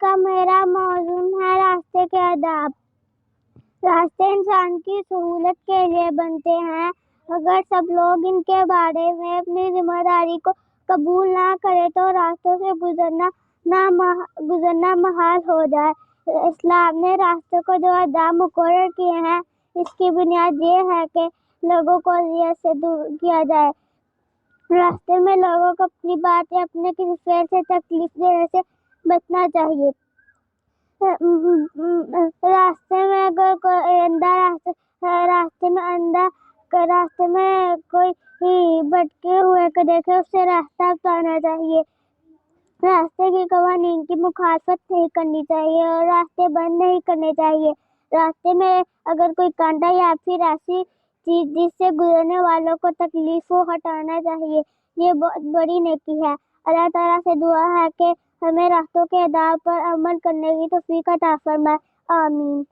کا میرا موضوع ہے راستے کے آداب۔ راستے انسان کی سہولت کے لیے بنتے ہیں۔ اگر سب لوگ ان کے بارے میں اپنی ذمہ داری کو قبول نہ کریں تو راستوں سے گزرنا محال ہو جائے۔ اسلام نے راستوں کو جو آداب مقرر کیے ہیں، اس کی بنیاد یہ ہے کہ لوگوں کو اذیت سے دور کیا جائے۔ راستے میں لوگوں کو اپنی بات یا اپنے کسی فعل سے تکلیف دینے سے بچنا چاہیے۔ راستے میں کوئی بھٹکے ہوئے کو دیکھے اسے راستہ بتانا چاہیے۔ راستے کے قوانین کی مخالفت نہیں کرنی چاہیے اور راستے بند نہیں کرنے چاہیے۔ راستے میں اگر کوئی کانٹا یا پھر ایسی چیز جس سے گزرنے والوں کو تکلیف ہو ہٹانا چاہیے، یہ بہت بڑی نیکی ہے۔ اللہ تعالیٰ سے دعا ہے کہ ہمیں راستوں کے آداب پر عمل کرنے کی توفیق عطا فرمائے۔ آمین۔